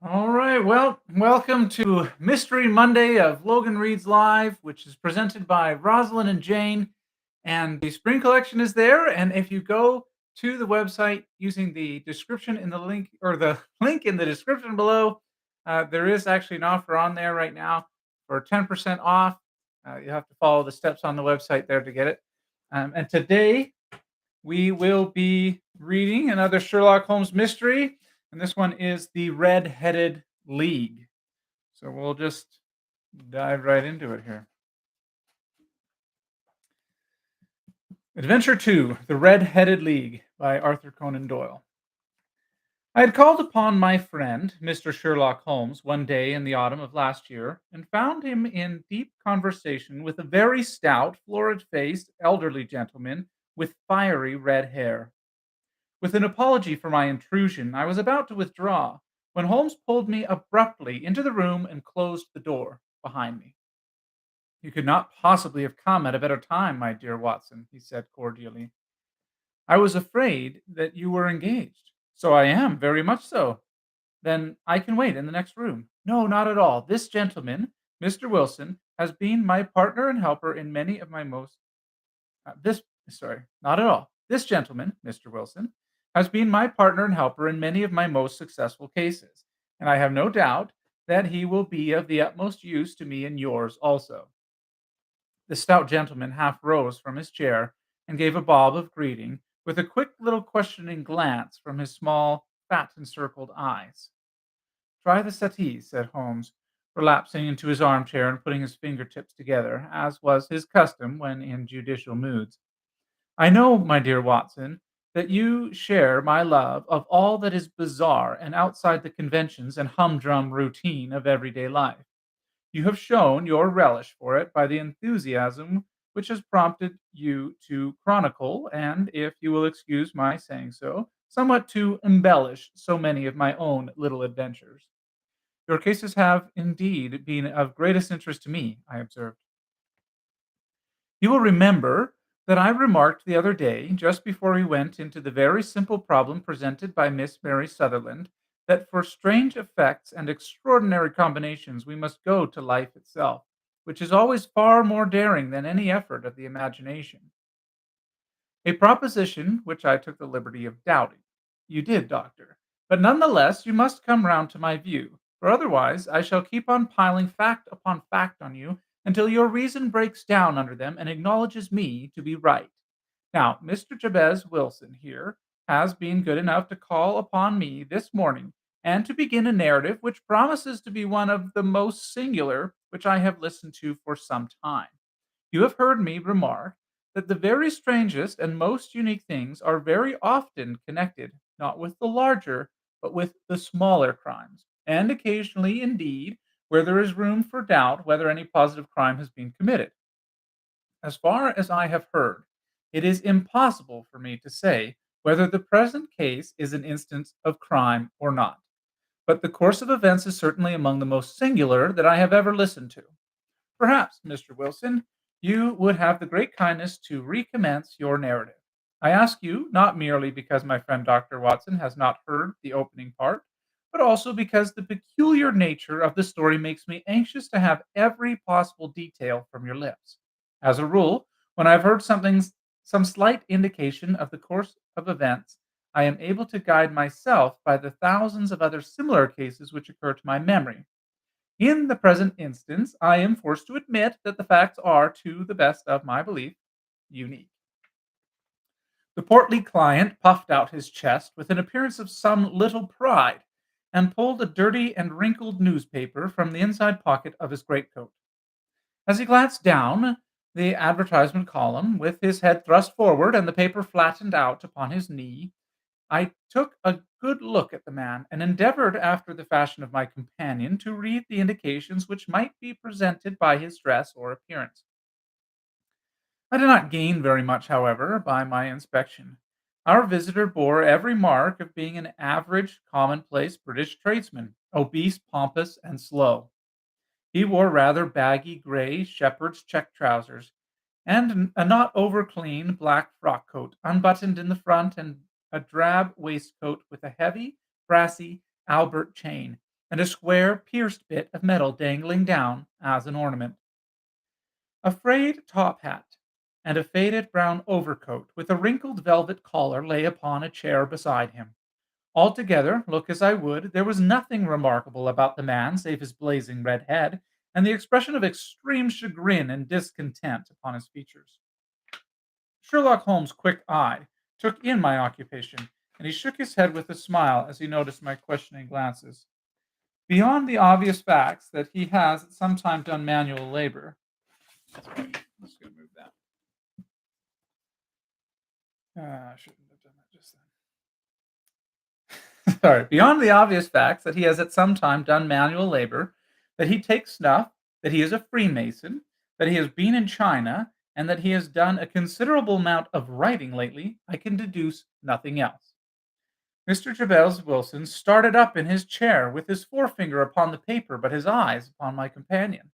All right. Well, welcome to Mystery Monday of Logan Reads Live, which is presented by Rosalind and Jane. And the spring collection is there. And if you go to the website using the description in the link or the link in the description below, there is actually an offer on there right now for 10% off. You have to follow the steps on the website there to get it. And today we will be reading another Sherlock Holmes mystery, and this one is The Red-Headed League. So we'll just dive right into it here. Adventure 2, The Red-Headed League by Arthur Conan Doyle. I had called upon my friend, Mr. Sherlock Holmes, one day in the autumn of last year, and found him in deep conversation with a very stout, florid-faced, elderly gentleman with fiery red hair. With an apology for my intrusion, I was about to withdraw when Holmes pulled me abruptly into the room and closed the door behind me. "You could not possibly have come at a better time, my dear Watson," he said cordially. "I was afraid that you were engaged." "So I am, very much so." "Then I can wait in the next room." "No, not at all. This gentleman, Mr. Wilson, has been my partner and helper in many of my most this sorry, not at all. This gentleman, Mr. Wilson, has been my partner and helper in many of my most successful cases, and I have no doubt that he will be of the utmost use to me in yours also." The stout gentleman half rose from his chair and gave a bob of greeting, with a quick little questioning glance from his small, fat encircled eyes. "Try the settee," said Holmes, relapsing into his armchair and putting his fingertips together, as was his custom when in judicial moods. "I know, my dear Watson, that you share my love of all that is bizarre and outside the conventions and humdrum routine of everyday life. You have shown your relish for it by the enthusiasm which has prompted you to chronicle, and, if you will excuse my saying so, somewhat to embellish so many of my own little adventures. Your cases have indeed been of greatest interest to me," I observed. "You will remember that I remarked the other day, just before we went into the very simple problem presented by Miss Mary Sutherland, that for strange effects and extraordinary combinations we must go to life itself, which is always far more daring than any effort of the imagination. A proposition which I took the liberty of doubting. You did, doctor. But none the less you must come round to my view, for otherwise I shall keep on piling fact upon fact on you until your reason breaks down under them and acknowledges me to be right. Now, Mr. Jabez Wilson here has been good enough to call upon me this morning and to begin a narrative which promises to be one of the most singular which I have listened to for some time. You have heard me remark that the very strangest and most unique things are very often connected, not with the larger, but with the smaller crimes, and occasionally, indeed, where there is room for doubt whether any positive crime has been committed. As far as I have heard, it is impossible for me to say whether the present case is an instance of crime or not, but the course of events is certainly among the most singular that I have ever listened to. Perhaps, Mr. Wilson, you would have the great kindness to recommence your narrative. I ask you, not merely because my friend Dr. Watson has not heard the opening part, but also because the peculiar nature of the story makes me anxious to have every possible detail from your lips. As a rule, when I've heard some slight indication of the course of events, I am able to guide myself by the thousands of other similar cases which occur to my memory. In the present instance, I am forced to admit that the facts are, to the best of my belief, unique." The portly client puffed out his chest with an appearance of some little pride, and pulled a dirty and wrinkled newspaper from the inside pocket of his greatcoat. As he glanced down the advertisement column, with his head thrust forward and the paper flattened out upon his knee, I took a good look at the man, and endeavored, after the fashion of my companion, to read the indications which might be presented by his dress or appearance. I did not gain very much, however, by my inspection. Our visitor bore every mark of being an average, commonplace British tradesman, obese, pompous, and slow. He wore rather baggy gray shepherd's check trousers, and a not over clean black frock coat, unbuttoned in the front, and a drab waistcoat with a heavy, brassy Albert chain, and a square pierced bit of metal dangling down as an ornament. A frayed top hat and a faded brown overcoat with a wrinkled velvet collar lay upon a chair beside him. Altogether, look as I would, there was nothing remarkable about the man save his blazing red head and the expression of extreme chagrin and discontent upon his features. Sherlock Holmes' quick eye took in my occupation, and he shook his head with a smile as he noticed my questioning glances. Beyond the obvious facts that he has at some time done manual labor, sorry, I'm just going to move that. I shouldn't have done that just then. Sorry. Beyond the obvious facts that he has at some time done manual labor, that he takes snuff, that he is a Freemason, that he has been in China, and that he has done a considerable amount of writing lately, I can deduce nothing else. Mr. Jabez Wilson started up in his chair with his forefinger upon the paper, but his eyes upon my companion.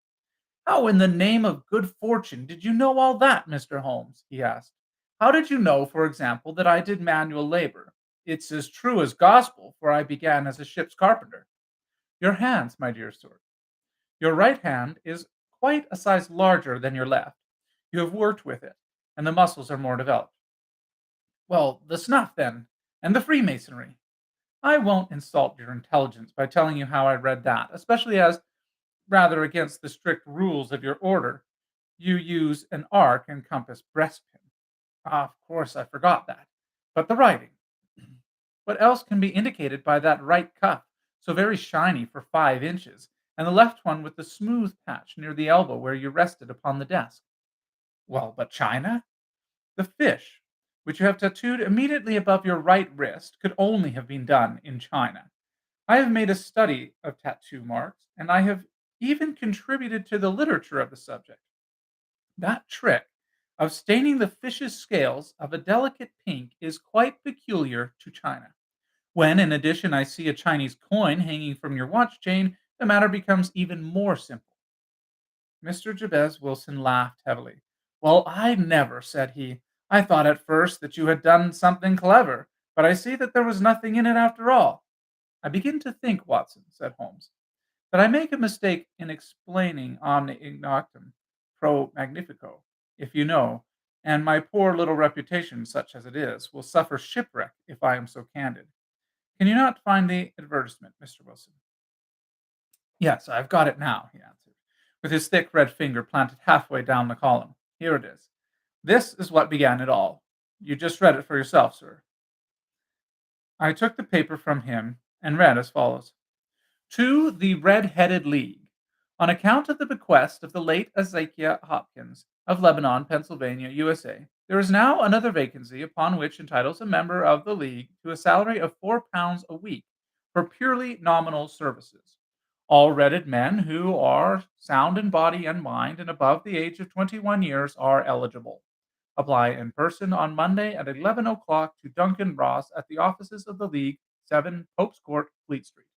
"How in the name of good fortune did you know all that, Mr. Holmes?" he asked. "How did you know, for example, that I did manual labor? It's as true as gospel, for I began as a ship's carpenter." "Your hands, my dear sir. Your right hand is quite a size larger than your left. You have worked with it, and the muscles are more developed." "Well, the snuff, then, and the Freemasonry." "I won't insult your intelligence by telling you how I read that, especially as, rather against the strict rules of your order, you use an arc and compass breastpin." "Ah, of course, I forgot that. But the writing. What else can be indicated by that right cuff, so very shiny for 5 inches, and the left one with the smooth patch near the elbow where you rested upon the desk?" "Well, but China?" "The fish, which you have tattooed immediately above your right wrist, could only have been done in China. I have made a study of tattoo marks, and I have even contributed to the literature of the subject. That trick of staining the fish's scales of a delicate pink is quite peculiar to China. When, in addition, I see a Chinese coin hanging from your watch chain, the matter becomes even more simple." Mr. Jabez Wilson laughed heavily. "Well, I never," said he. "I thought at first that you had done something clever, but I see that there was nothing in it after all." "I begin to think, Watson," said Holmes, "that I make a mistake in explaining omne ignotum pro magnifico, if you know, and my poor little reputation, such as it is, will suffer shipwreck if I am so candid. Can you not find the advertisement, Mr. Wilson?" "Yes, I've got it now," he answered, with his thick red finger planted halfway down the column. "Here it is. This is what began it all. You just read it for yourself, sir." I took the paper from him and read as follows: "To the Red-Headed League. On account of the bequest of the late Ezekiah Hopkins, of Lebanon, Pennsylvania, USA, there is now another vacancy upon which entitles a member of the League to a salary of £4 a week for purely nominal services. All redded men who are sound in body and mind and above the age of 21 years are eligible. Apply in person on Monday at 11 o'clock to Duncan Ross at the offices of the League, 7 Pope's Court, Fleet Street."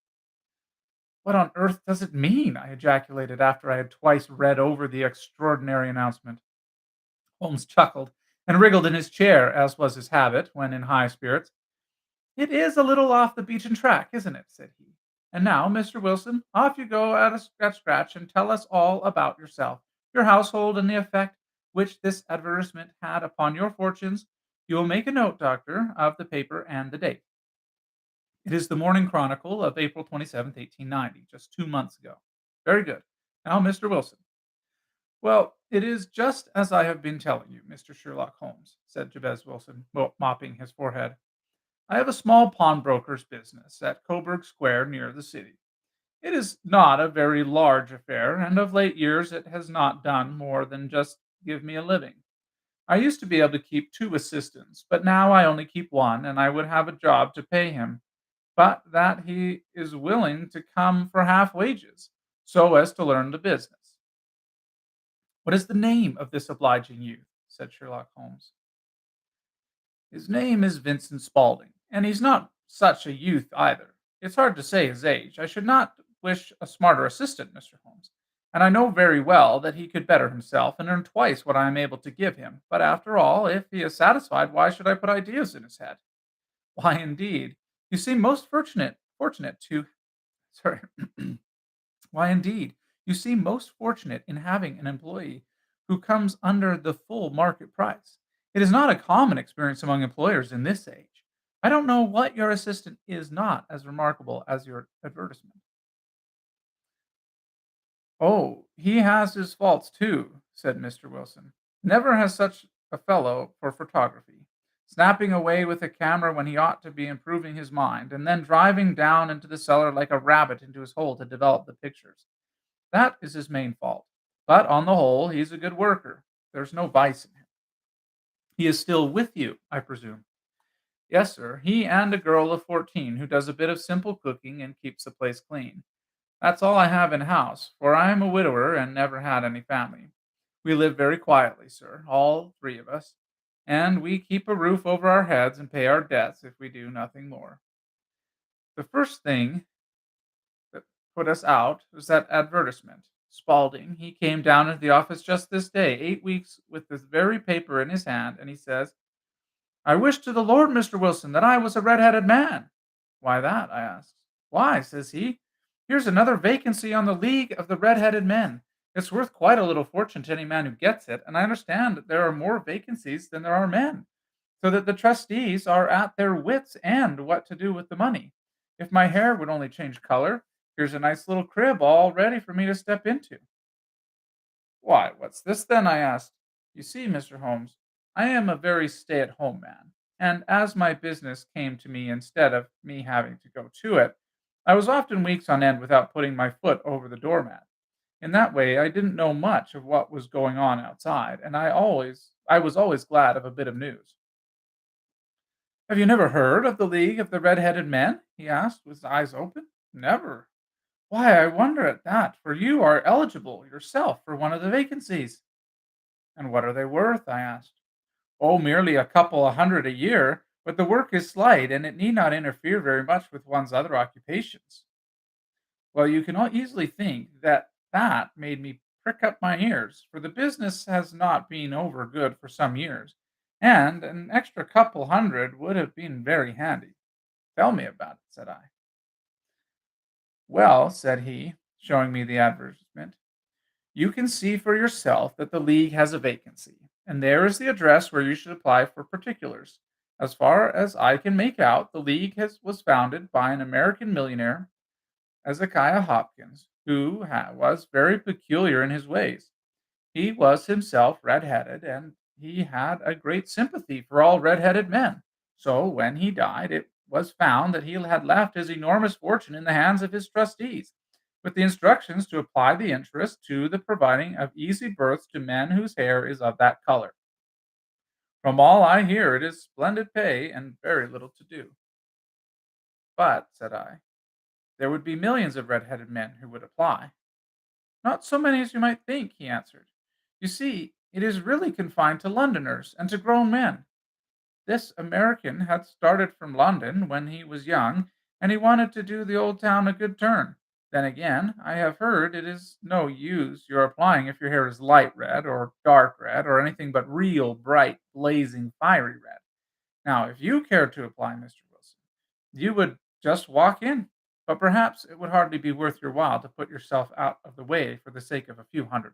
"What on earth does it mean?" I ejaculated after I had twice read over the extraordinary announcement. Holmes chuckled and wriggled in his chair, as was his habit when in high spirits. "It is a little off the beaten track, isn't it?" said he. "And now, Mr. Wilson, off you go at scratch and tell us all about yourself, your household, and the effect which this advertisement had upon your fortunes. You will make a note, doctor, of the paper and the date." "It is the Morning Chronicle of April 27th, 1890, just 2 months ago." "Very good. Now, Mr. Wilson." "Well, it is just as I have been telling you, Mr. Sherlock Holmes," said Jabez Wilson, mopping his forehead. "I have a small pawnbroker's business at Coburg Square near the city. It is not a very large affair, and of late years it has not done more than just give me a living. I used to be able to keep two assistants, but now I only keep one, and I would have a job to pay him, but that he is willing to come for half wages, so as to learn the business." "What is the name of this obliging youth?" said Sherlock Holmes. "His name is Vincent Spaulding, and he's not such a youth either. It's hard to say his age. I should not wish a smarter assistant, Mr. Holmes, and I know very well that he could better himself and earn twice what I am able to give him. But after all, if he is satisfied, why should I put ideas in his head?" "Why, indeed? You seem most fortunate to Sorry. Why, indeed, you seem most fortunate in having an employee who comes under the full market price. It is not a common experience among employers in this age. I don't know what your assistant is not as remarkable as your advertisement. Oh, he has his faults too, said Mr. Wilson. Never has such a fellow for photography. Snapping away with a camera when he ought to be improving his mind, and then driving down into the cellar like a rabbit into his hole to develop the pictures. That is his main fault. But on the whole, he's a good worker. There's no vice in him. He is still with you, I presume. Yes, sir. He and a girl of 14 who does a bit of simple cooking and keeps the place clean. That's all I have in house, for I am a widower and never had any family. We live very quietly, sir, all three of us, and we keep a roof over our heads and pay our debts if we do nothing more. The first thing that put us out was that advertisement. Spaulding, he came down into the office just this day, 8 weeks, with this very paper in his hand, and he says, I wish to the Lord, Mr. Wilson, that I was a red-headed man. Why that? I asked. Why, says he, here's another vacancy on the League of the Red-Headed Men. It's worth quite a little fortune to any man who gets it, and I understand that there are more vacancies than there are men, so that the trustees are at their wits' end what to do with the money. If my hair would only change color, here's a nice little crib all ready for me to step into. Why, what's this then? I asked. You see, Mr. Holmes, I am a very stay at home man, and as my business came to me instead of me having to go to it, I was often weeks on end without putting my foot over the doormat. In that way, I didn't know much of what was going on outside, and I was always glad of a bit of news. Have you never heard of the League of the Red-Headed Men? He asked, with his eyes open. Never. Why, I wonder at that, for you are eligible yourself for one of the vacancies. And what are they worth? I asked. Oh, merely a couple of hundred a year, but the work is slight and it need not interfere very much with one's other occupations. Well, you can easily think that that made me prick up my ears, for the business has not been over good for some years, and an extra couple hundred would have been very handy. Tell me about it, said I. Well, said he, showing me the advertisement, you can see for yourself that the League has a vacancy, and there is the address where you should apply for particulars. As far as I can make out, the League was founded by an American millionaire, Ezekiah Hopkins, who was very peculiar in his ways. He was himself red-headed, and he had a great sympathy for all red-headed men. So when he died, it was found that he had left his enormous fortune in the hands of his trustees, with the instructions to apply the interest to the providing of easy berths to men whose hair is of that color. From all I hear, it is splendid pay and very little to do. But, said I, there would be millions of red-headed men who would apply. Not so many as you might think, he answered. You see, it is really confined to Londoners and to grown men. This American had started from London when he was young, and he wanted to do the old town a good turn. Then again, I have heard it is no use your applying if your hair is light red or dark red or anything but real bright, blazing, fiery red. Now, if you cared to apply, Mr. Wilson, you would just walk in, but perhaps it would hardly be worth your while to put yourself out of the way for the sake of a few £100.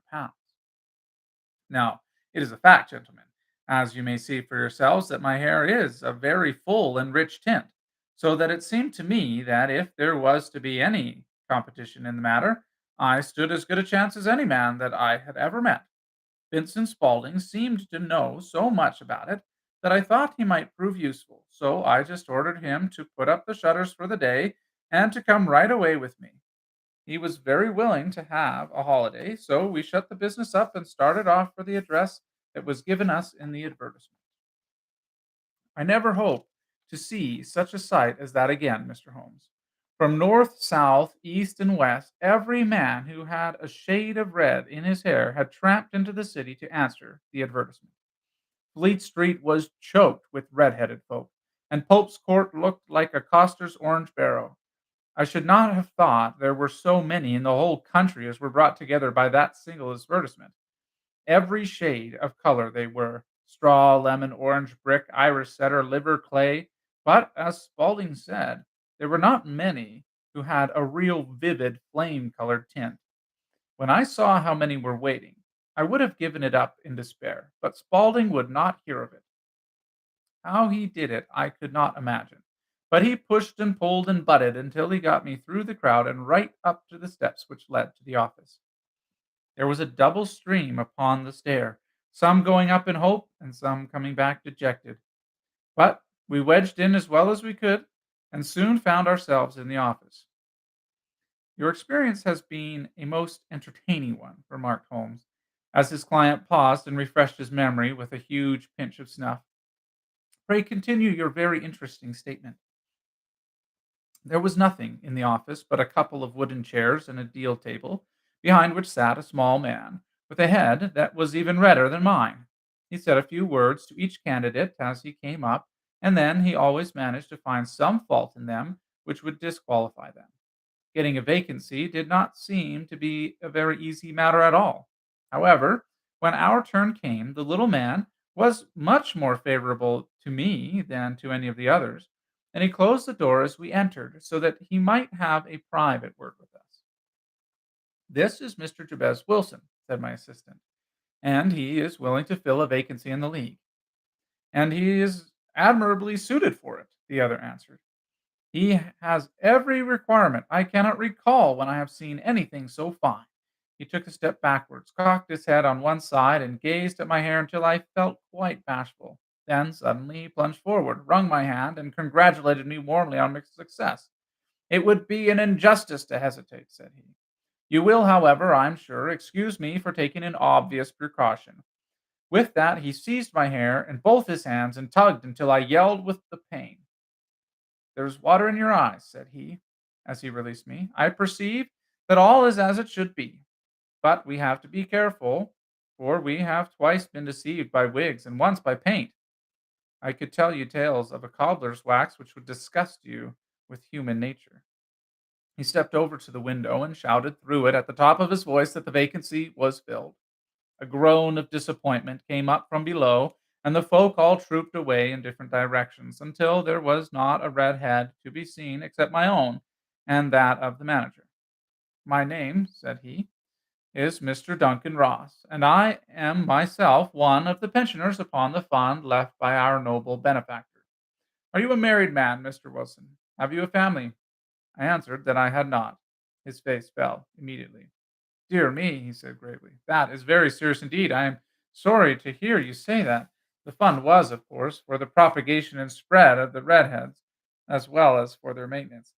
Now, it is a fact, gentlemen, as you may see for yourselves, that my hair is a very full and rich tint, so that it seemed to me that if there was to be any competition in the matter, I stood as good a chance as any man that I had ever met. Vincent Spaulding seemed to know so much about it that I thought he might prove useful, so I just ordered him to put up the shutters for the day and to come right away with me. He was very willing to have a holiday, so we shut the business up and started off for the address that was given us in the advertisement. I never hope to see such a sight as that again, Mr. Holmes. From north, south, east, and west, every man who had a shade of red in his hair had tramped into the city to answer the advertisement. Fleet Street was choked with red-headed folk, and Pope's Court looked like a coster's orange barrow. I should not have thought there were so many in the whole country as were brought together by that single advertisement. Every shade of color they were straw, lemon, orange, brick, Irish setter, liver, clay. But, as Spaulding said, there were not many who had a real vivid flame-colored tint. When I saw how many were waiting, I would have given it up in despair, but Spaulding would not hear of it. How he did it, I could not imagine. But he pushed and pulled and butted until he got me through the crowd and right up to the steps which led to the office. There was a double stream upon the stair, some going up in hope and some coming back dejected. But we wedged in as well as we could and soon found ourselves in the office. Your experience has been a most entertaining one, remarked Holmes, as his client paused and refreshed his memory with a huge pinch of snuff. Pray continue your very interesting statement. There was nothing in the office but a couple of wooden chairs and a deal table, behind which sat a small man, with a head that was even redder than mine. He said a few words to each candidate as he came up, and then he always managed to find some fault in them which would disqualify them. Getting a vacancy did not seem to be a very easy matter at all. However, when our turn came, the little man was much more favorable to me than to any of the others, and he closed the door as we entered so that he might have a private word with us. This is Mr. Jabez Wilson, said my assistant, and he is willing to fill a vacancy in the league. And he is admirably suited for it, the other answered. He has every requirement. I cannot recall when I have seen anything so fine. He took a step backwards, cocked his head on one side, and gazed at my hair until I felt quite bashful. Then suddenly he plunged forward, wrung my hand, and congratulated me warmly on my success. It would be an injustice to hesitate, said he. You will, however, I'm sure, excuse me for taking an obvious precaution. With that, he seized my hair in both his hands and tugged until I yelled with the pain. There's water in your eyes, said he, as he released me. I perceive that all is as it should be. But we have to be careful, for we have twice been deceived by wigs and once by paint. I could tell you tales of a cobbler's wax which would disgust you with human nature. He stepped over to the window and shouted through it at the top of his voice that the vacancy was filled. A groan of disappointment came up from below, and the folk all trooped away in different directions until there was not a red head to be seen except my own and that of the manager. My name, said he, is Mr. Duncan Ross, and I am myself one of the pensioners upon the fund left by our noble benefactor. Are you a married man, Mr. Wilson? Have you a family? I answered that I had not. His face fell immediately. Dear me, he said gravely, that is very serious indeed. I am sorry to hear you say that. The fund was, of course, for the propagation and spread of the redheads, as well as for their maintenance.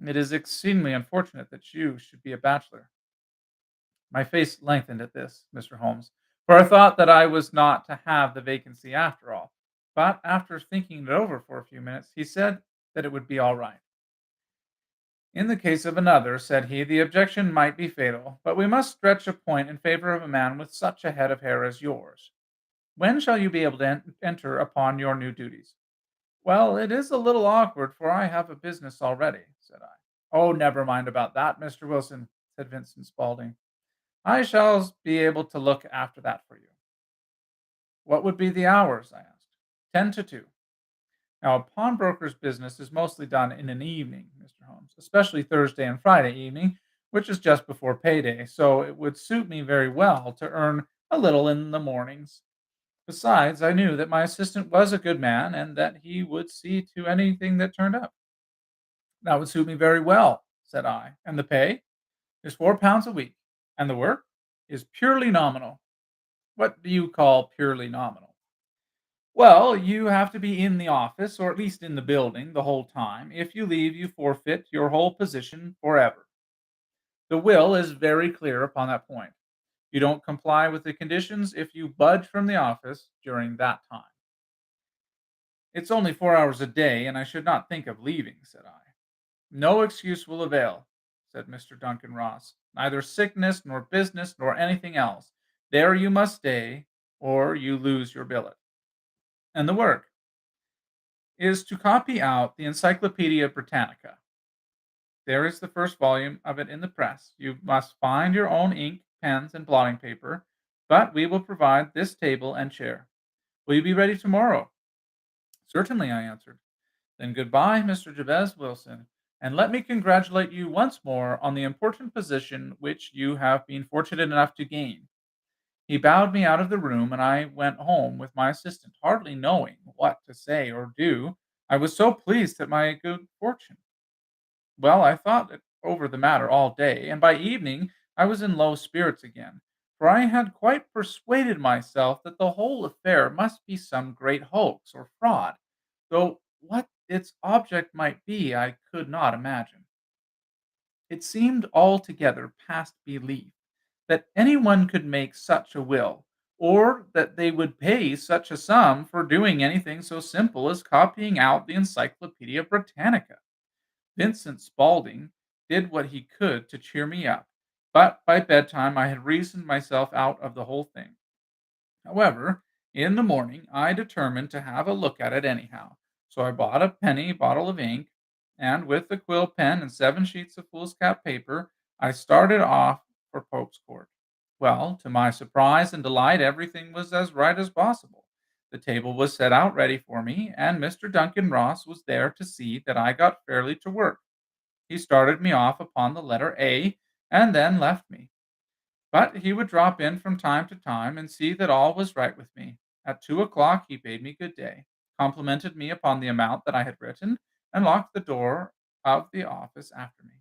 It is exceedingly unfortunate that you should be a bachelor. My face lengthened at this, Mr. Holmes, for I thought that I was not to have the vacancy after all. But after thinking it over for a few minutes, he said that it would be all right. In the case of another, said he, the objection might be fatal, but we must stretch a point in favor of a man with such a head of hair as yours. When shall you be able to enter upon your new duties? Well, it is a little awkward, for I have a business already, said I. Oh, never mind about that, Mr. Wilson, said Vincent Spaulding. I shall be able to look after that for you. What would be the hours? I asked. 10 to 2. Now, a pawnbroker's business is mostly done in an evening, Mr. Holmes, especially Thursday and Friday evening, which is just before payday, so it would suit me very well to earn a little in the mornings. Besides, I knew that my assistant was a good man and that he would see to anything that turned up. That would suit me very well, said I. And the pay is £4 a week, and the work is purely nominal. What do you call purely nominal? Well, you have to be in the office, or at least in the building, the whole time. If you leave, you forfeit your whole position forever. The will is very clear upon that point. You don't comply with the conditions if you budge from the office during that time. It's only 4 hours a day, and I should not think of leaving, said I. No excuse will avail, said Mr. Duncan Ross. Neither sickness, nor business, nor anything else. There you must stay, or you lose your billet. And the work is to copy out the Encyclopedia Britannica. There is the first volume of it in the press. You must find your own ink, pens, and blotting paper, but we will provide this table and chair. Will you be ready tomorrow? Certainly, I answered. Then goodbye, Mr. Jabez Wilson. And let me congratulate you once more on the important position which you have been fortunate enough to gain." He bowed me out of the room, and I went home with my assistant, hardly knowing what to say or do. I was so pleased at my good fortune. Well, I thought over the matter all day, and by evening I was in low spirits again, for I had quite persuaded myself that the whole affair must be some great hoax or fraud, though what its object might be I could not imagine. It seemed altogether past belief that anyone could make such a will, or that they would pay such a sum for doing anything so simple as copying out the Encyclopedia Britannica. Vincent Spaulding did what he could to cheer me up, but by bedtime I had reasoned myself out of the whole thing. However, in the morning I determined to have a look at it anyhow, so I bought a penny bottle of ink, and with a quill pen and 7 sheets of foolscap paper, I started off for Pope's Court. Well, to my surprise and delight, everything was as right as possible. The table was set out ready for me, and Mr. Duncan Ross was there to see that I got fairly to work. He started me off upon the letter A, and then left me. But he would drop in from time to time and see that all was right with me. At 2 o'clock he bade me good day, complimented me upon the amount that I had written, and locked the door of the office after me.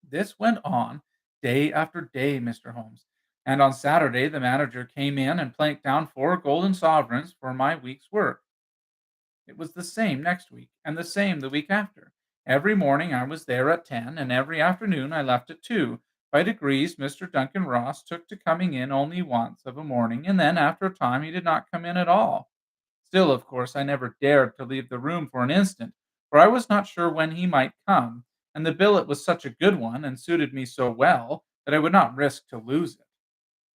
This went on day after day, Mr. Holmes, and on Saturday the manager came in and planked down 4 golden sovereigns for my week's work. It was the same next week, and the same the week after. Every morning I was there at 10, and every afternoon I left at 2. By degrees, Mr. Duncan Ross took to coming in only once of a morning, and then after a time he did not come in at all. Still, of course, I never dared to leave the room for an instant, for I was not sure when he might come, and the billet was such a good one, and suited me so well, that I would not risk to lose it.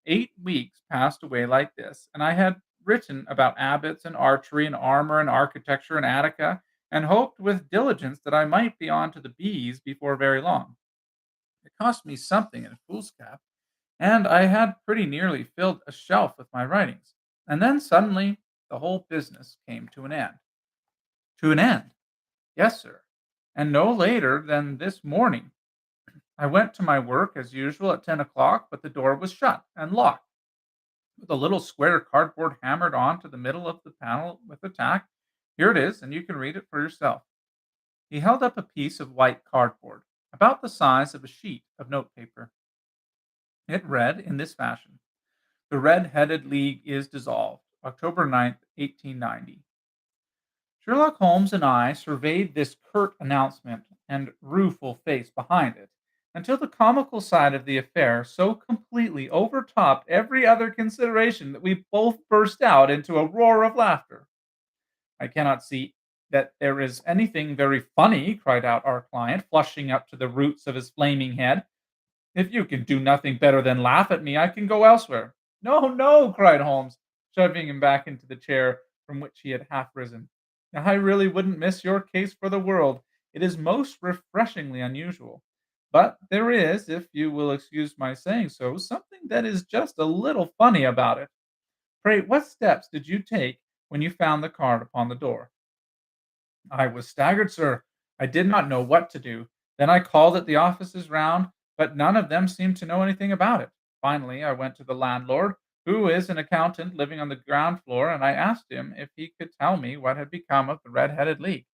8 weeks passed away like this, and I had written about abbots and archery and armor and architecture in Attica, and hoped with diligence that I might be on to the bees before very long. It cost me something in foolscap, and I had pretty nearly filled a shelf with my writings. And then suddenly the whole business came to an end. To an end? Yes, sir. And no later than this morning. I went to my work as usual at 10 o'clock, but the door was shut and locked, with a little square cardboard hammered on to the middle of the panel with a tack. Here it is, and you can read it for yourself." He held up a piece of white cardboard, about the size of a sheet of notepaper. It read in this fashion: "The Red-Headed League is dissolved, October 9th, 1890. Sherlock Holmes and I surveyed this curt announcement and rueful face behind it, until the comical side of the affair so completely overtopped every other consideration that we both burst out into a roar of laughter. "I cannot see that there is anything very funny," cried out our client, flushing up to the roots of his flaming head. "If you can do nothing better than laugh at me, I can go elsewhere." "No, no," cried Holmes, shoving him back into the chair from which he had half risen. "I really wouldn't miss your case for the world. It is most refreshingly unusual. But there is, if you will excuse my saying so, something that is just a little funny about it. Pray, what steps did you take when you found the card upon the door?" "I was staggered, sir. I did not know what to do. Then I called at the offices round, but none of them seemed to know anything about it. Finally, I went to the landlord, who is an accountant living on the ground floor, and I asked him if he could tell me what had become of the Red-Headed League.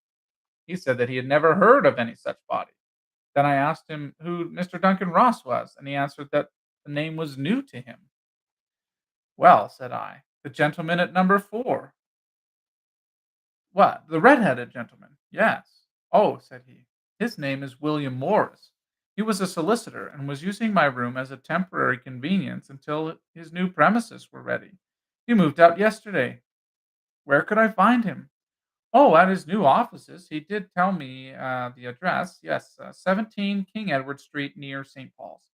He said that he had never heard of any such body. Then I asked him who Mr. Duncan Ross was, and he answered that the name was new to him. 'Well,' said I, 'the gentleman at number 4. "'What, the red-headed gentleman?' "'Yes.' "'Oh,' said he, 'his name is William Morris. He was a solicitor, and was using my room as a temporary convenience until his new premises were ready. He moved out yesterday.' "'Where could I find him?' "'Oh, at his new offices. He did tell me the address. Yes, 17 King Edward Street, near St. Paul's.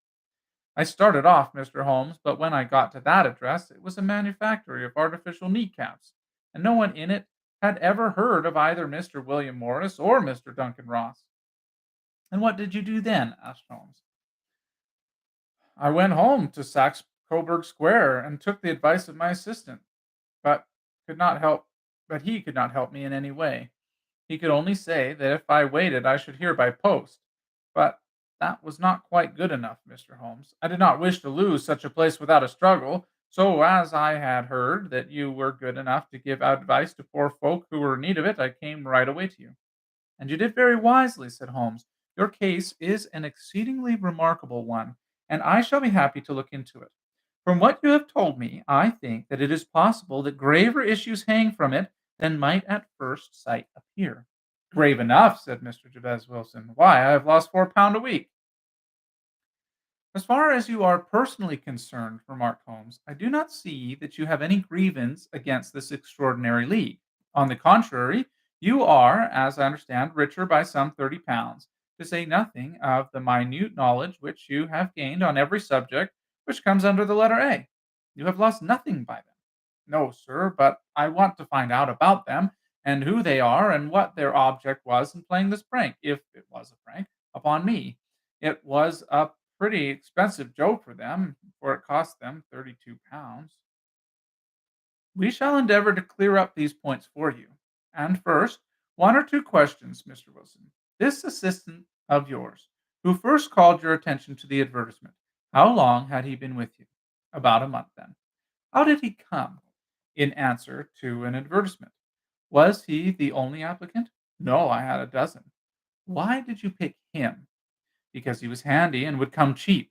I started off, Mr. Holmes, but when I got to that address, it was a manufactory of artificial kneecaps, and no one in it had ever heard of either Mr. William Morris or Mr. Duncan Ross." "And what did you do then?" asked Holmes. "I went home to Saxe Coburg Square and took the advice of my assistant, but could not help but he could not help me in any way. He could only say that if I waited, I should hear by post. But that was not quite good enough, Mr. Holmes. I did not wish to lose such a place without a struggle. So, as I had heard that you were good enough to give advice to poor folk who were in need of it, I came right away to you. And you did very wisely, said Holmes. Your case is an exceedingly remarkable one, and I shall be happy to look into it. From what you have told me, I think that it is possible that graver issues hang from it than might at first sight appear. Grave enough, said Mr. Jabez Wilson. Why, I have lost £4 a week. As far as you are personally concerned, remarked Holmes, I do not see that you have any grievance against this extraordinary league. On the contrary, you are, as I understand, richer by some £30, to say nothing of the minute knowledge which you have gained on every subject which comes under the letter A. You have lost nothing by them. No, sir, but I want to find out about them, and who they are, and what their object was in playing this prank, if it was a prank, upon me. It was a pretty expensive joke for them, for it cost them £32. We shall endeavor to clear up these points for you. And first, one or two questions, Mr. Wilson. This assistant of yours, who first called your attention to the advertisement, how long had he been with you? About a month, then. How did he come? In answer to an advertisement. Was he the only applicant? No, I had a dozen. Why did you pick him? Because he was handy and would come cheap.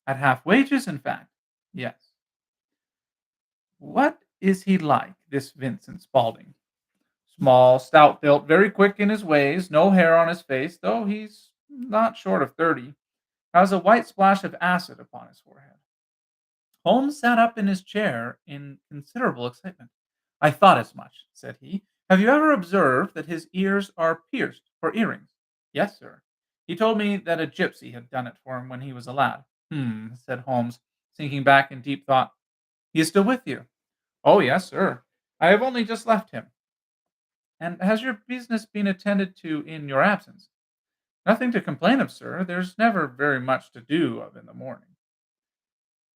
At half wages, in fact. Yes. What is he like, this Vincent Spaulding? Small, stout built, very quick in his ways, no hair on his face, though he's not short of 30. Has a white splash of acid upon his forehead. Holmes sat up in his chair in considerable excitement. I thought as much, said he. Have you ever observed that his ears are pierced for earrings? Yes, sir. He told me that a gypsy had done it for him when he was a lad. Said Holmes, sinking back in deep thought. He is still with you? Oh, yes, sir. I have only just left him. And has your business been attended to in your absence? Nothing to complain of, sir. There's never very much to do of in the morning.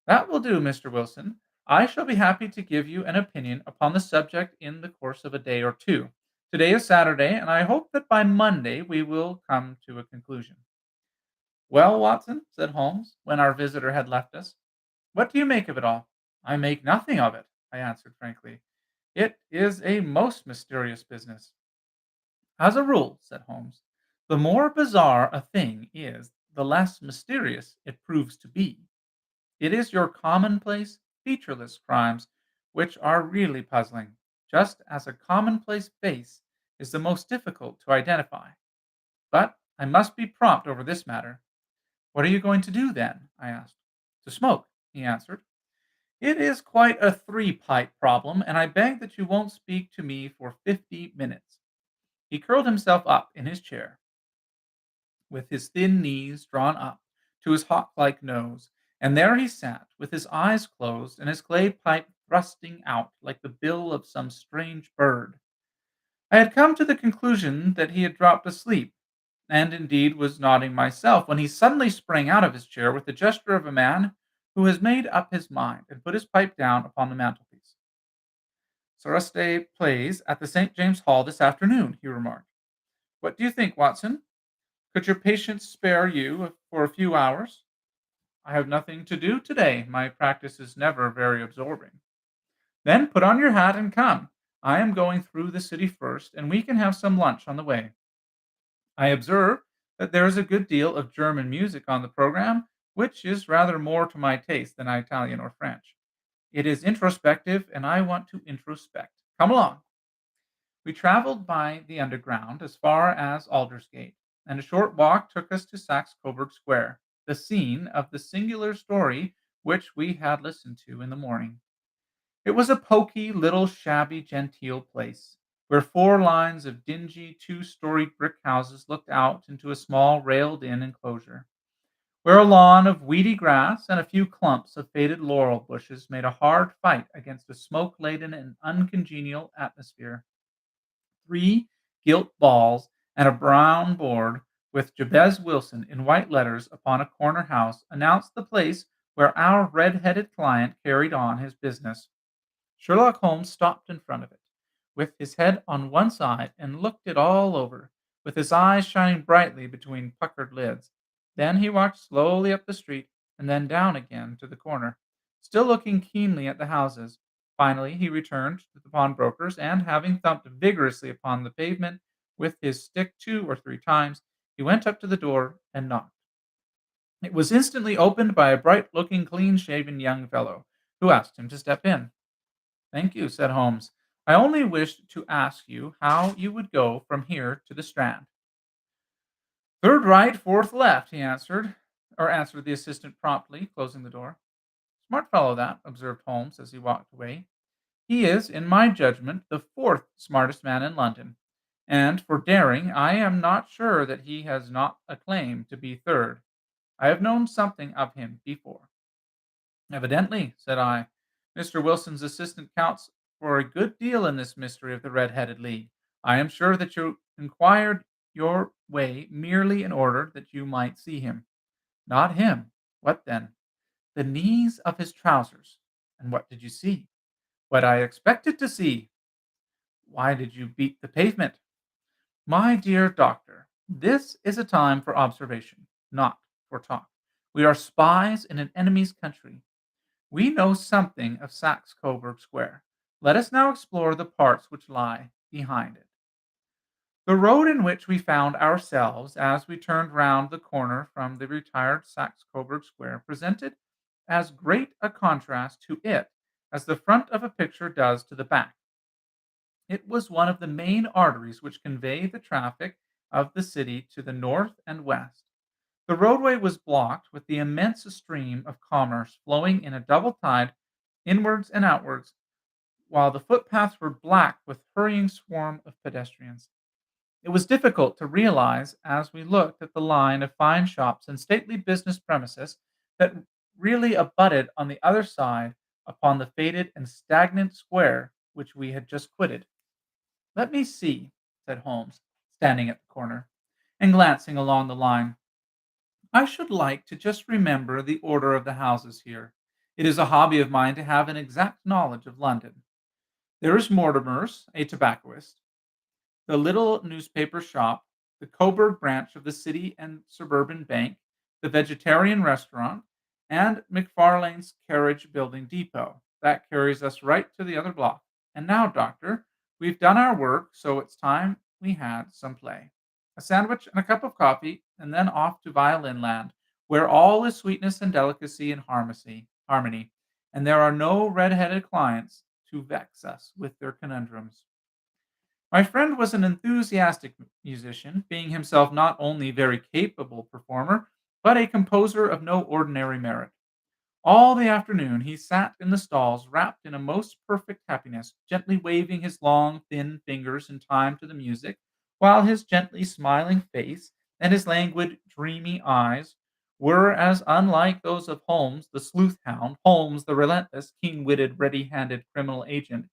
That will do, Mr. Wilson. I shall be happy to give you an opinion upon the subject in the course of a day or two. Today is Saturday, and I hope that by Monday we will come to a conclusion. Well, Watson, said Holmes, when our visitor had left us, what do you make of it all? I make nothing of it, I answered frankly. It is a most mysterious business. As a rule, said Holmes, the more bizarre a thing is, the less mysterious it proves to be. It is your commonplace, featureless crimes which are really puzzling, just as a commonplace face is the most difficult to identify. But I must be prompt over this matter. What are you going to do then? I asked. To smoke, he answered. It is quite a three-pipe problem, and I beg that you won't speak to me for 50 minutes. He curled himself up in his chair, with his thin knees drawn up to his hawk-like nose, and there he sat, with his eyes closed and his clay pipe thrusting out like the bill of some strange bird. I had come to the conclusion that he had dropped asleep, and indeed was nodding myself, when he suddenly sprang out of his chair with the gesture of a man who has made up his mind, and put his pipe down upon the mantelpiece. Saraste plays at the St. James Hall this afternoon, he remarked. What do you think, Watson? Could your patients spare you for a few hours? I have nothing to do today. My practice is never very absorbing. Then put on your hat and come. I am going through the city first, and we can have some lunch on the way. I observe that there is a good deal of German music on the program, which is rather more to my taste than Italian or French. It is introspective, and I want to introspect. Come along. We traveled by the Underground as far as Aldersgate, and a short walk took us to Saxe Coburg Square, the scene of the singular story which we had listened to in the morning. It was a poky, little, shabby, genteel place, where four lines of dingy, two-storied brick houses looked out into a small, railed-in enclosure, where a lawn of weedy grass and a few clumps of faded laurel bushes made a hard fight against a smoke-laden and uncongenial atmosphere. Three gilt balls and a brown board with Jabez Wilson in white letters upon a corner house announced the place where our red-headed client carried on his business. Sherlock Holmes stopped in front of it, with his head on one side and looked it all over, with his eyes shining brightly between puckered lids. Then he walked slowly up the street and then down again to the corner, still looking keenly at the houses. Finally, he returned to the pawnbroker's, and having thumped vigorously upon the pavement with his stick 2 or 3 times, he went up to the door and knocked. It was instantly opened by a bright looking, clean shaven young fellow, who asked him to step in. "Thank you," said Holmes. "I only wished to ask you how you would go from here to the Strand." "Third right, fourth left," answered the assistant promptly, closing the door. "Smart fellow that," observed Holmes as he walked away. "He is, in my judgment, the fourth smartest man in London, and for daring I am not sure that he has not a claim to be third. I have known something of him before." "Evidently," said I. "Mr. Wilson's assistant counts for a good deal in this mystery of the Red Headed League. I am sure that you inquired your way merely in order that you might see him." "Not him." "What then?" "The knees of his trousers." "And what did you see?" "What I expected to see." "Why did you beat the pavement?" "My dear doctor, this is a time for observation, not for talk. We are spies in an enemy's country. We know something of Saxe Coburg Square. Let us now explore the parts which lie behind it. The road in which we found ourselves as we turned round the corner from the retired Saxe Coburg Square presented as great a contrast to it as the front of a picture does to the back. It was one of the main arteries which convey the traffic of the city to the north and west. The roadway was blocked with the immense stream of commerce flowing in a double tide inwards and outwards, while the footpaths were black with hurrying swarm of pedestrians. It was difficult to realize as we looked at the line of fine shops and stately business premises that really abutted on the other side upon the faded and stagnant square which we had just quitted. "Let me see," said Holmes, standing at the corner, and glancing along the line. "I should like to just remember the order of the houses here. It is a hobby of mine to have an exact knowledge of London. There is Mortimer's, a tobacconist, the little newspaper shop, the Coburg branch of the City and Suburban Bank, the Vegetarian Restaurant, and McFarlane's Carriage Building Depot. That carries us right to the other block. And now, doctor, we've done our work, so it's time we had some play. A sandwich and a cup of coffee, and then off to Violin Land, where all is sweetness and delicacy and harmony, and there are no red-headed clients to vex us with their conundrums." My friend was an enthusiastic musician, being himself not only very capable performer, but a composer of no ordinary merit. All the afternoon he sat in the stalls wrapped in a most perfect happiness, gently waving his long, thin fingers in time to the music, while his gently smiling face and his languid, dreamy eyes were as unlike those of Holmes the sleuth hound, Holmes the relentless, keen-witted, ready-handed criminal agent,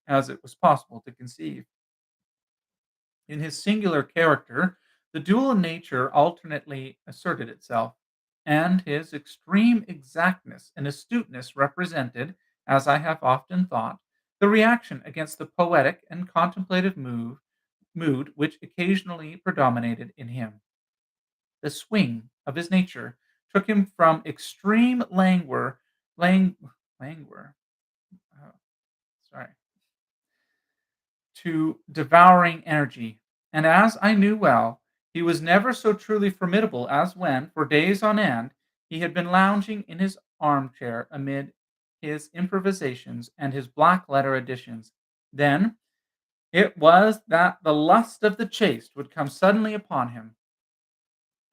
as it was possible to conceive. In his singular character, the dual nature alternately asserted itself, and his extreme exactness and astuteness represented, as I have often thought, the reaction against the poetic and contemplative mood which occasionally predominated in him. The swing of his nature took him from extreme languor, oh, sorry, to devouring energy, and as I knew well, he was never so truly formidable as when, for days on end, he had been lounging in his armchair amid his improvisations and his black letter editions. Then it was that the lust of the chase would come suddenly upon him,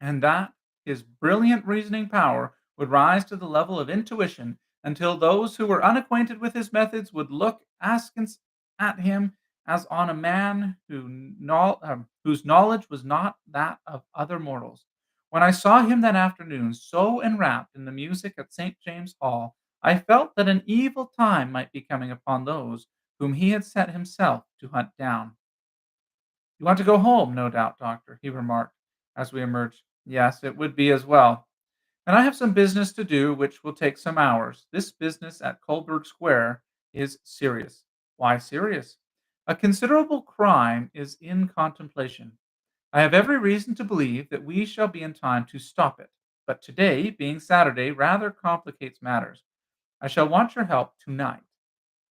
and that his brilliant reasoning power would rise to the level of intuition until those who were unacquainted with his methods would look askance at him as on a man whose knowledge was not that of other mortals. When I saw him that afternoon so enwrapped in the music at St. James's Hall, I felt that an evil time might be coming upon those whom he had set himself to hunt down. "You want to go home, no doubt, doctor," he remarked as we emerged. "Yes, it would be as well. And I have some business to do which will take some hours. This business at Colberg Square is serious." "Why serious?" A considerable crime is in contemplation. I have every reason to believe that we shall be in time to stop it. But today, being Saturday, rather complicates matters. I shall want your help tonight.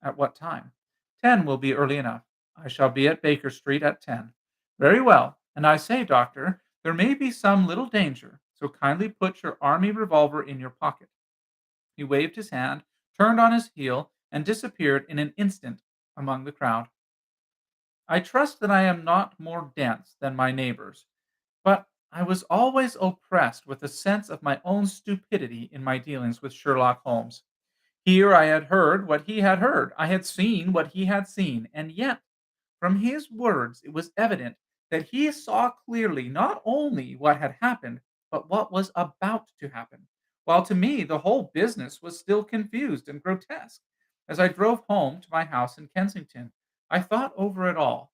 At what time? 10 will be early enough. I shall be at Baker Street at 10. Very well. And I say, doctor, there may be some little danger, so kindly put your army revolver in your pocket. He waved his hand, turned on his heel, and disappeared in an instant among the crowd. I trust that I am not more dense than my neighbors, but I was always oppressed with a sense of my own stupidity in my dealings with Sherlock Holmes. Here I had heard what he had heard, I had seen what he had seen, and yet, from his words, it was evident that he saw clearly not only what had happened, but what was about to happen, while to me the whole business was still confused and grotesque. As I drove home to my house in Kensington, I thought over it all,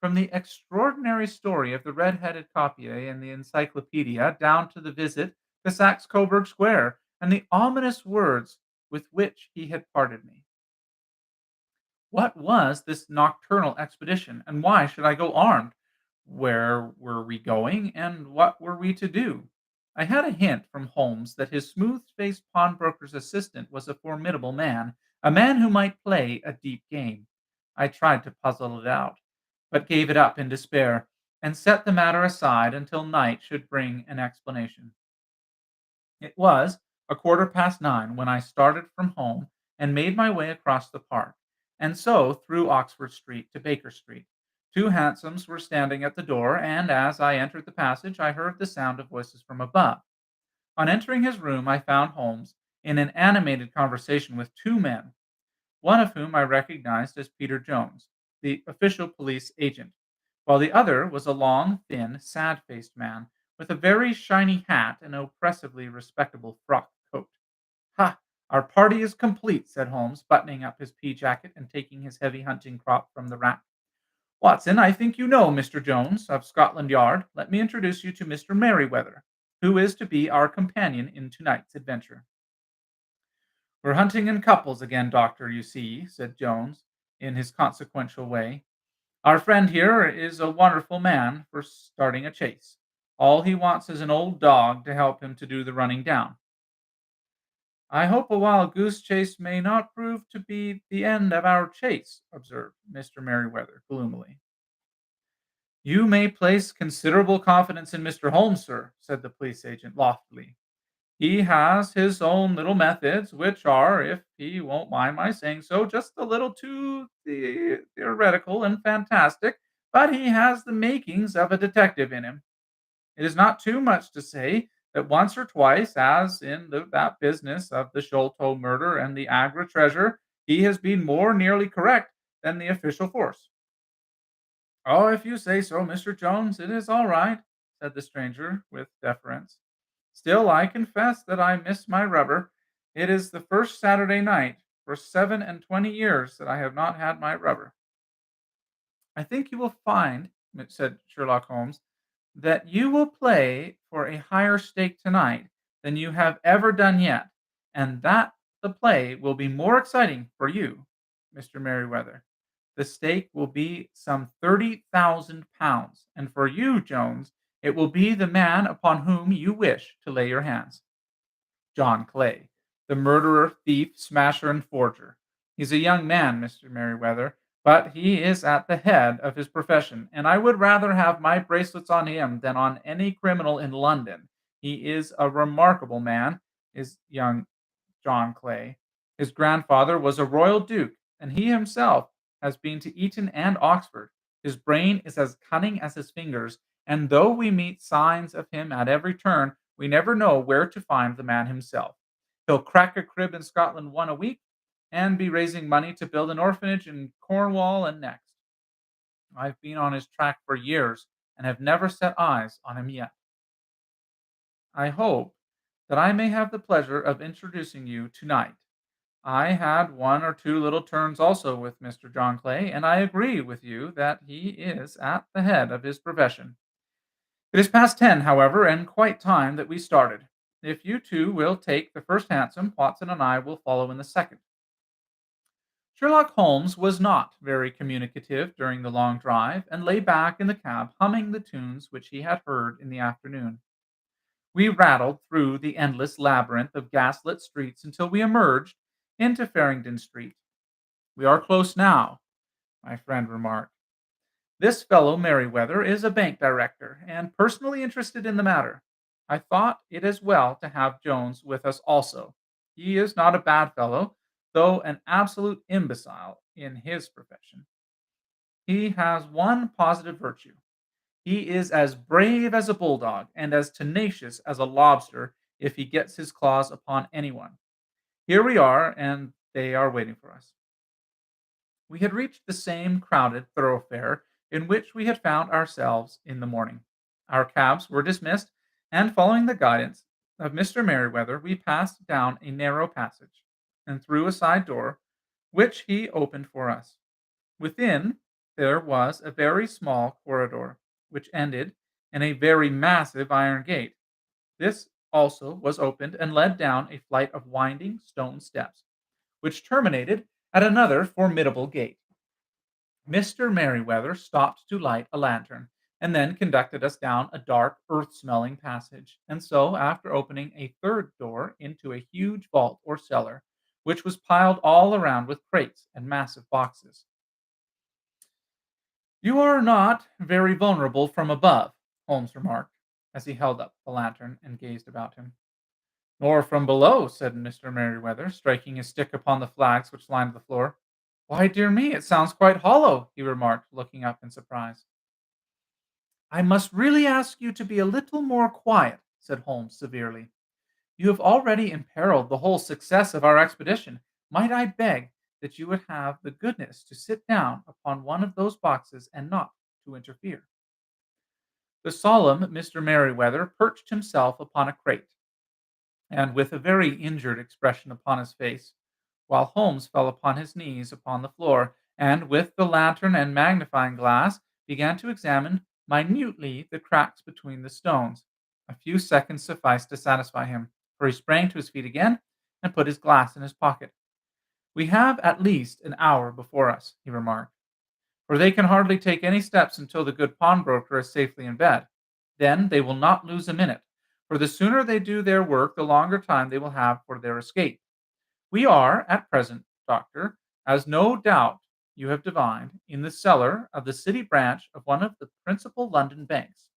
from the extraordinary story of the red-headed copier in the encyclopedia down to the visit to Saxe Coburg Square and the ominous words with which he had parted me. What was this nocturnal expedition, and why should I go armed? Where were we going, and what were we to do? I had a hint from Holmes that his smooth-faced pawnbroker's assistant was a formidable man, a man who might play a deep game. I tried to puzzle it out, but gave it up in despair, and set the matter aside until night should bring an explanation. It was a quarter past 9 when I started from home and made my way across the park, and so through Oxford Street to Baker Street. Two hansoms were standing at the door, and as I entered the passage, I heard the sound of voices from above. On entering his room, I found Holmes in an animated conversation with two men, one of whom I recognized as Peter Jones, the official police agent, while the other was a long, thin, sad faced man with a very shiny hat and an oppressively respectable frock coat. "Ha! Our party is complete," said Holmes, buttoning up his pea jacket and taking his heavy hunting crop from the rack. "Watson, I think you know Mr. Jones, of Scotland Yard. Let me introduce you to Mr. Merriweather, who is to be our companion in tonight's adventure." "We're hunting in couples again, Doctor, you see," said Jones, in his consequential way. "Our friend here is a wonderful man for starting a chase. All he wants is an old dog to help him to do the running down." "I hope a wild goose chase may not prove to be the end of our chase," observed Mr. Merriweather gloomily. "You may place considerable confidence in Mr. Holmes, sir," said the police agent loftily. "He has his own little methods, which are, if he won't mind my saying so, just a little too theoretical and fantastic, but he has the makings of a detective in him. It is not too much to say that once or twice, as in that business of the Sholto murder and the Agra treasure, he has been more nearly correct than the official force." "Oh, if you say so, Mr. Jones, it is all right," said the stranger with deference. "Still, I confess that I miss my rubber. It is the first Saturday night for 7 and 20 years that I have not had my rubber." "I think you will find," said Sherlock Holmes, "that you will play for a higher stake tonight than you have ever done yet, and that the play will be more exciting for you, Mr. Merriweather. The stake will be some £30,000, and for you, Jones, it will be the man upon whom you wish to lay your hands. John Clay, the murderer, thief, smasher, and forger. He's a young man, Mr. Merriweather, but he is at the head of his profession, and I would rather have my bracelets on him than on any criminal in London. He is a remarkable man, is young John Clay. His grandfather was a royal duke, and he himself has been to Eton and Oxford. His brain is as cunning as his fingers, and though we meet signs of him at every turn, we never know where to find the man himself. He'll crack a crib in Scotland one a week, and be raising money to build an orphanage in Cornwall and next. I've been on his track for years, and have never set eyes on him yet. I hope that I may have the pleasure of introducing you tonight. I had one or two little turns also with Mr. John Clay, and I agree with you that he is at the head of his profession. It is past 10, however, and quite time that we started. If you two will take the first hansom, Watson and I will follow in the second." Sherlock Holmes was not very communicative during the long drive and lay back in the cab humming the tunes which he had heard in the afternoon. We rattled through the endless labyrinth of gaslit streets until we emerged into Farringdon Street. "We are close now," my friend remarked. "This fellow Merriweather is a bank director and personally interested in the matter. I thought it as well to have Jones with us also. He is not a bad fellow, though an absolute imbecile in his profession. He has one positive virtue. He is as brave as a bulldog and as tenacious as a lobster if he gets his claws upon anyone. Here we are, and they are waiting for us." We had reached the same crowded thoroughfare in which we had found ourselves in the morning. Our cabs were dismissed, and following the guidance of Mr. Merriweather, we passed down a narrow passage and through a side door, which he opened for us. Within, there was a very small corridor, which ended in a very massive iron gate. This also was opened and led down a flight of winding stone steps, which terminated at another formidable gate. Mr. Merriweather stopped to light a lantern, and then conducted us down a dark, earth smelling passage, and so, after opening a third door into a huge vault or cellar, which was piled all around with crates and massive boxes. "You are not very vulnerable from above," Holmes remarked, as he held up the lantern and gazed about him. "Nor from below," said Mr. Merriweather, striking his stick upon the flags which lined the floor. "Why, dear me, it sounds quite hollow," he remarked, looking up in surprise. "I must really ask you to be a little more quiet," said Holmes severely. "You have already imperiled the whole success of our expedition. Might I beg that you would have the goodness to sit down upon one of those boxes and not to interfere?" The solemn Mr. Merriweather perched himself upon a crate, and with a very injured expression upon his face, while Holmes fell upon his knees upon the floor, and with the lantern and magnifying glass began to examine minutely the cracks between the stones. A few seconds sufficed to satisfy him, for he sprang to his feet again and put his glass in his pocket. "We have at least an hour before us," he remarked, "for they can hardly take any steps until the good pawnbroker is safely in bed. Then they will not lose a minute, for the sooner they do their work, the longer time they will have for their escape. We are, at present, doctor, as no doubt you have divined, in the cellar of the city branch of one of the principal London banks.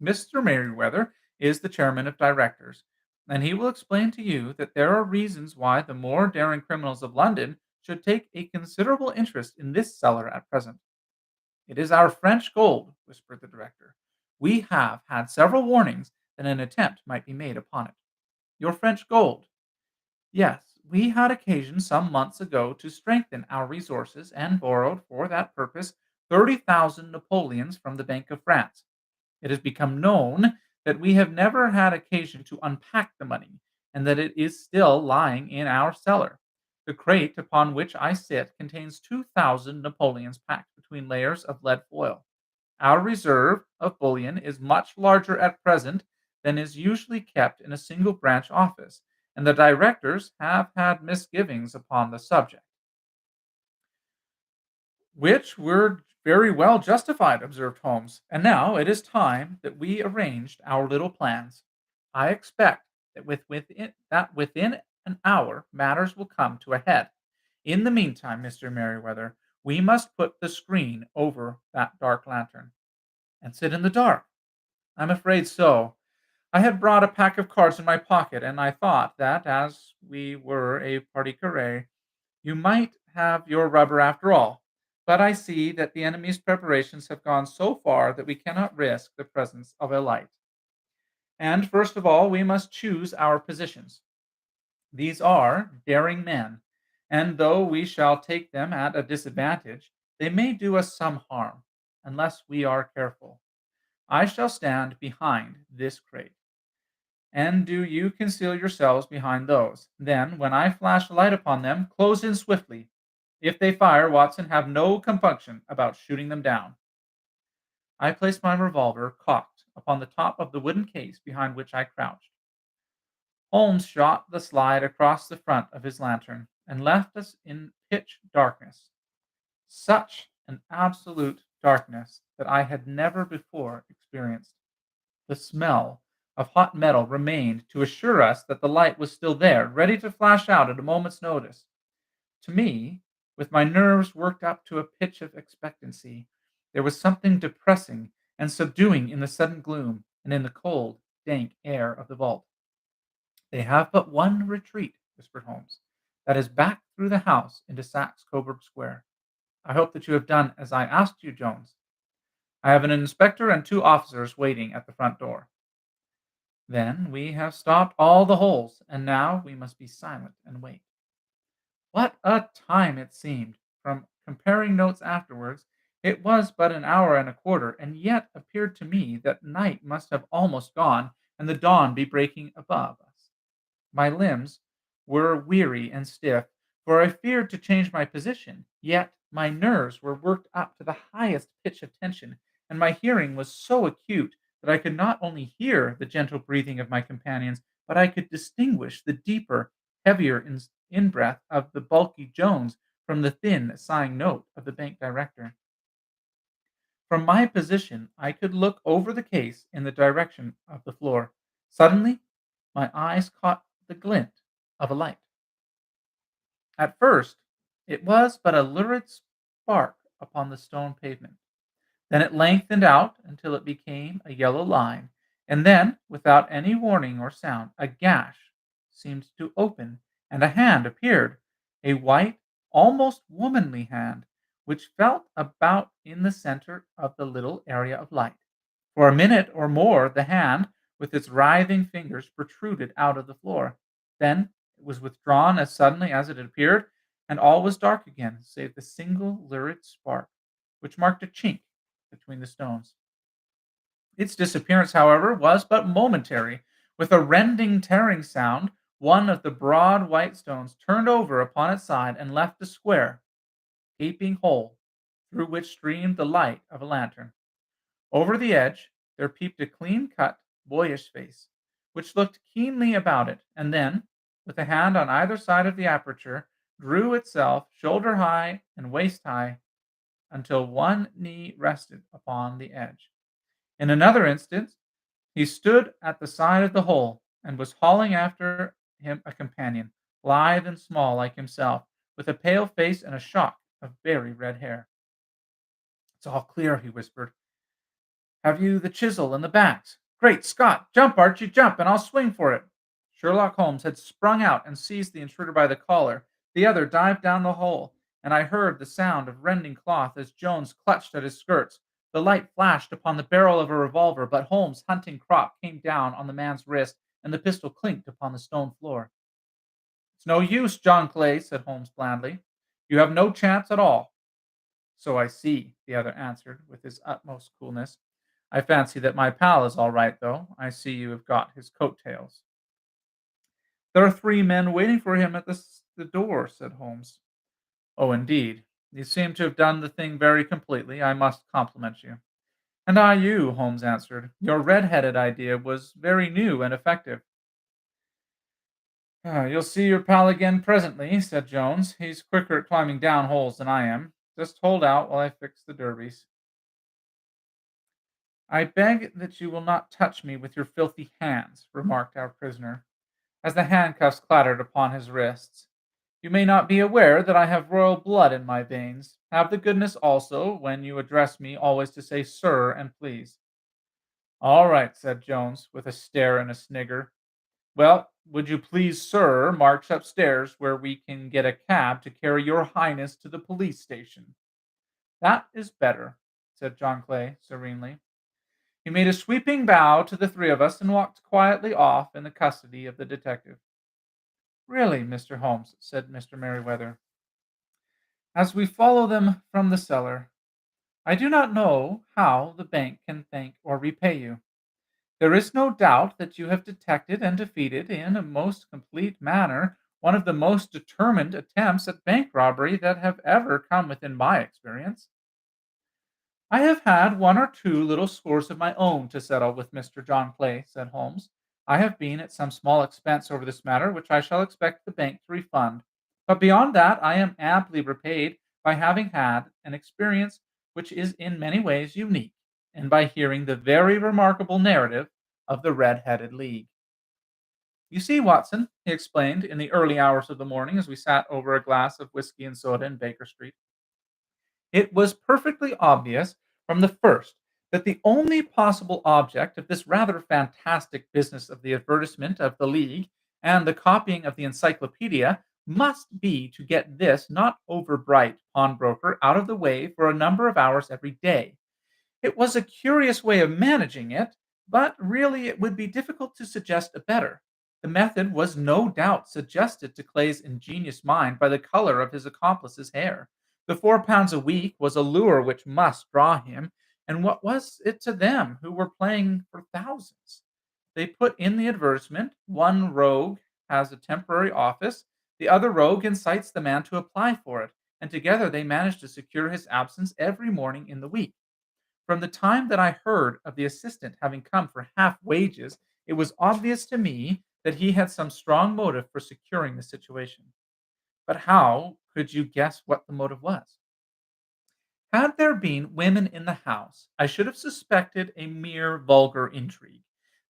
Mr. Merriweather is the chairman of directors, and he will explain to you that there are reasons why the more daring criminals of London should take a considerable interest in this cellar at present." "It is our French gold," whispered the director. "We have had several warnings that an attempt might be made upon it." "Your French gold?" "Yes, we had occasion some months ago to strengthen our resources, and borrowed for that purpose 30,000 Napoleons from the Bank of France. It has become known that we have never had occasion to unpack the money, and that it is still lying in our cellar. The crate upon which I sit contains 2,000 Napoleons packed between layers of lead foil. Our reserve of bullion is much larger at present than is usually kept in a single branch office, and the directors have had misgivings upon the subject." "Which were very well justified," observed Holmes. "And now it is time that we arranged our little plans. I expect that within an hour matters will come to a head. In the meantime, Mr. Merriweather, we must put the screen over that dark lantern." "And sit in the dark?" "I'm afraid so. I had brought a pack of cards in my pocket, and I thought that, as we were a partie carrée, you might have your rubber after all. But I see that the enemy's preparations have gone so far that we cannot risk the presence of a light. And first of all, we must choose our positions. These are daring men, and though we shall take them at a disadvantage, they may do us some harm, unless we are careful. I shall stand behind this crate, and do you conceal yourselves behind those. Then, when I flash a light upon them, close in swiftly. If they fire, Watson, have no compunction about shooting them down." I placed my revolver, cocked, upon the top of the wooden case behind which I crouched. Holmes shot the slide across the front of his lantern, and left us in pitch darkness. Such an absolute darkness that I had never before experienced. The smell of hot metal remained to assure us that the light was still there, ready to flash out at a moment's notice. To me, with my nerves worked up to a pitch of expectancy, there was something depressing and subduing in the sudden gloom and in the cold, dank air of the vault. "They have but one retreat," whispered Holmes. "That is back through the house into Saxe Coburg Square. I hope that you have done as I asked you, Jones. I have an inspector and two officers waiting at the front door." "Then we have stopped all the holes, and now we must be silent and wait." What a time it seemed! From comparing notes afterwards, it was but an hour and a quarter, and yet appeared to me that night must have almost gone, and the dawn be breaking above us. My limbs were weary and stiff, for I feared to change my position, yet my nerves were worked up to the highest pitch of tension, and my hearing was so acute that I could not only hear the gentle breathing of my companions, but I could distinguish the deeper, heavier in breath of the bulky Jones from the thin, sighing note of the bank director. From my position, I could look over the case in the direction of the floor. Suddenly, my eyes caught the glint of a light. At first, it was but a lurid spark upon the stone pavement. Then it lengthened out until it became a yellow line, and then, without any warning or sound, a gash seemed to open, and a hand appeared, a white, almost womanly hand, which felt about in the center of the little area of light. For a minute or more, the hand, with its writhing fingers, protruded out of the floor. Then it was withdrawn as suddenly as it had appeared, and all was dark again, save the single lurid spark, which marked a chink between the stones. Its disappearance, however, was but momentary. With a rending, tearing sound, one of the broad white stones turned over upon its side and left a square, gaping hole through which streamed the light of a lantern. Over the edge there peeped a clean-cut, boyish face, which looked keenly about it, and then, with a hand on either side of the aperture, drew itself shoulder high and waist high until one knee rested upon the edge. In another instant he stood at the side of the hole, and was hauling after him a companion, lithe and small like himself, with a pale face and a shock of very red hair. "It's all clear," he whispered. "Have you the chisel and the backs? Great Scott! Jump, Archie, jump, and I'll swing for it." Sherlock Holmes had sprung out and seized the intruder by the collar. The other dived down the hole, and I heard the sound of rending cloth as Jones clutched at his skirts. The light flashed upon the barrel of a revolver, but Holmes' hunting crop came down on the man's wrist, and the pistol clinked upon the stone floor. "It's no use, John Clay," said Holmes blandly. "You have no chance at all." "So I see," the other answered with his utmost coolness. "I fancy that my pal is all right, though. I see you have got his coat tails." "There are three men waiting for him at the door," said Holmes. "Oh, indeed. You seem to have done the thing very completely. I must compliment you." "And I you," Holmes answered. "Your red-headed idea was very new and effective." "You'll see your pal again presently," said Jones. "He's quicker at climbing down holes than I am. Just hold out while I fix the derbies." "I beg that you will not touch me with your filthy hands," remarked our prisoner, as the handcuffs clattered upon his wrists. "You may not be aware that I have royal blood in my veins. Have the goodness also, when you address me, always to say 'sir' and 'please.'" "All right," said Jones, with a stare and a snigger. "Well, would you please, sir, march upstairs where we can get a cab to carry your highness to the police station?" "That is better," said John Clay serenely. He made a sweeping bow to the three of us and walked quietly off in the custody of the detective. "Really, Mr. Holmes," said Mr. Merryweather, as we follow them from the cellar, "I do not know how the bank can thank or repay you. There is no doubt that you have detected and defeated, in a most complete manner, one of the most determined attempts at bank robbery that have ever come within my experience." "I have had one or two little scores of my own to settle with Mr. John Clay," said Holmes. "I have been at some small expense over this matter, which I shall expect the bank to refund. But beyond that, I am amply repaid by having had an experience which is in many ways unique, and by hearing the very remarkable narrative of the Red Headed League. You see, Watson, he explained in the early hours of the morning as we sat over a glass of whiskey and soda in Baker Street, it was perfectly obvious from the first that the only possible object of this rather fantastic business of the advertisement of the League and the copying of the encyclopedia must be to get this not over bright pawnbroker out of the way for a number of hours every day. It was a curious way of managing it, but really it would be difficult to suggest a better. The method was no doubt suggested to Clay's ingenious mind by the color of his accomplice's hair. The £4 a week was a lure which must draw him, and what was it to them who were playing for thousands? They put in the advertisement: one rogue has a temporary office, the other rogue incites the man to apply for it, and together they manage to secure his absence every morning in the week. From the time that I heard of the assistant having come for half wages, it was obvious to me that he had some strong motive for securing the situation. But how could you guess what the motive was? Had there been women in the house, I should have suspected a mere vulgar intrigue.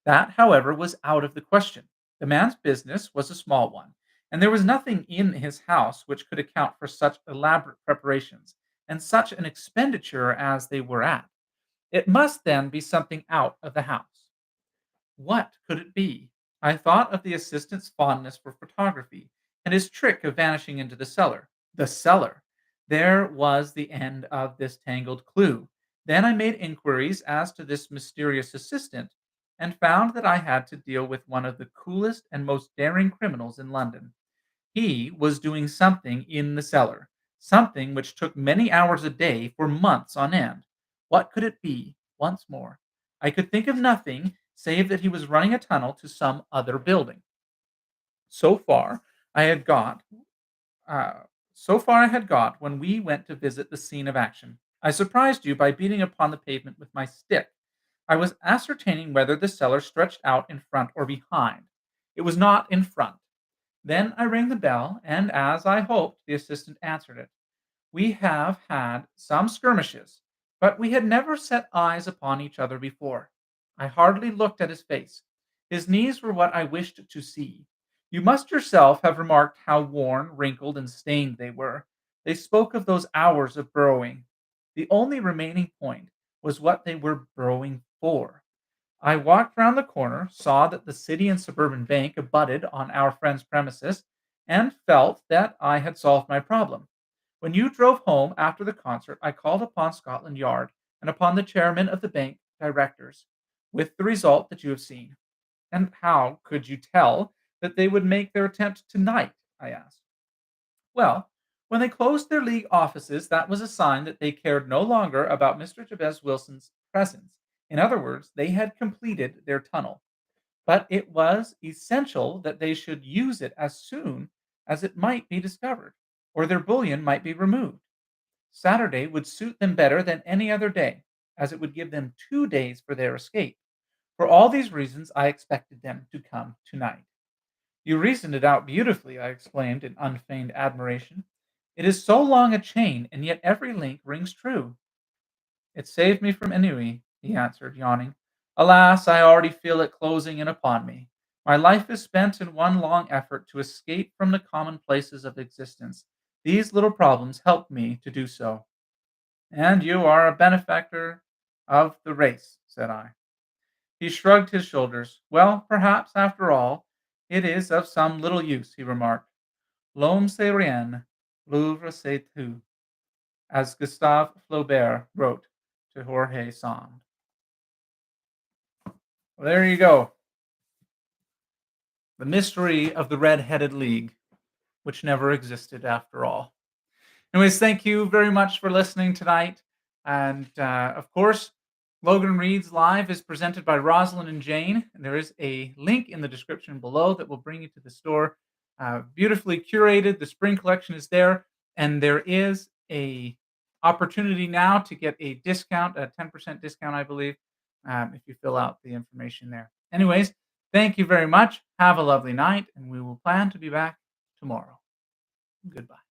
That, however, was out of the question. The man's business was a small one, and there was nothing in his house which could account for such elaborate preparations and such an expenditure as they were at. It must then be something out of the house. What could it be? I thought of the assistant's fondness for photography and his trick of vanishing into the cellar. The cellar! There was the end of this tangled clue. Then I made inquiries as to this mysterious assistant and found that I had to deal with one of the coolest and most daring criminals in London. He was doing something in the cellar, something which took many hours a day for months on end. What could it be? Once more, I could think of nothing save that he was running a tunnel to some other building. So far, I had got uh, so far I had got when we went to visit the scene of action. I surprised you by beating upon the pavement with my stick. I was ascertaining whether the cellar stretched out in front or behind. It was not in front. Then I rang the bell, and as I hoped, the assistant answered it. We have had some skirmishes, but we had never set eyes upon each other before. I hardly looked at his face. His knees were what I wished to see. You must yourself have remarked how worn, wrinkled, and stained they were. They spoke of those hours of burrowing. The only remaining point was what they were burrowing for. I walked round the corner, saw that the City and Suburban Bank abutted on our friend's premises, and felt that I had solved my problem. When you drove home after the concert, I called upon Scotland Yard and upon the chairman of the bank directors, with the result that you have seen. And how could you tell that they would make their attempt tonight? I asked. Well, when they closed their league offices, that was a sign that they cared no longer about Mr. Jabez Wilson's presence. In other words, they had completed their tunnel. But it was essential that they should use it as soon as it might be discovered, or their bullion might be removed. Saturday would suit them better than any other day, as it would give them 2 days for their escape. For all these reasons, I expected them to come tonight. You reasoned it out beautifully, I exclaimed in unfeigned admiration. It is so long a chain, and yet every link rings true. It saved me from ennui, he answered, yawning. Alas, I already feel it closing in upon me. My life is spent in one long effort to escape from the commonplaces of existence. These little problems help me to do so. And you are a benefactor of the race, said I. He shrugged his shoulders. Well, perhaps, after all, it is of some little use, he remarked. L'homme c'est rien, l'ouvre c'est tout, as Gustave Flaubert wrote to Jorge Sand. Well, there you go. The mystery of the Red-Headed League, which never existed after all. Anyways, thank you very much for listening tonight. And of course, Logan Reads Live is presented by Rosalind and Jane. And there is a link in the description below that will bring you to the store. Beautifully curated. The spring collection is there. And there is a opportunity now to get a discount, a 10% discount, I believe, if you fill out the information there. Anyways, thank you very much. Have a lovely night, and we will plan to be back tomorrow. Goodbye.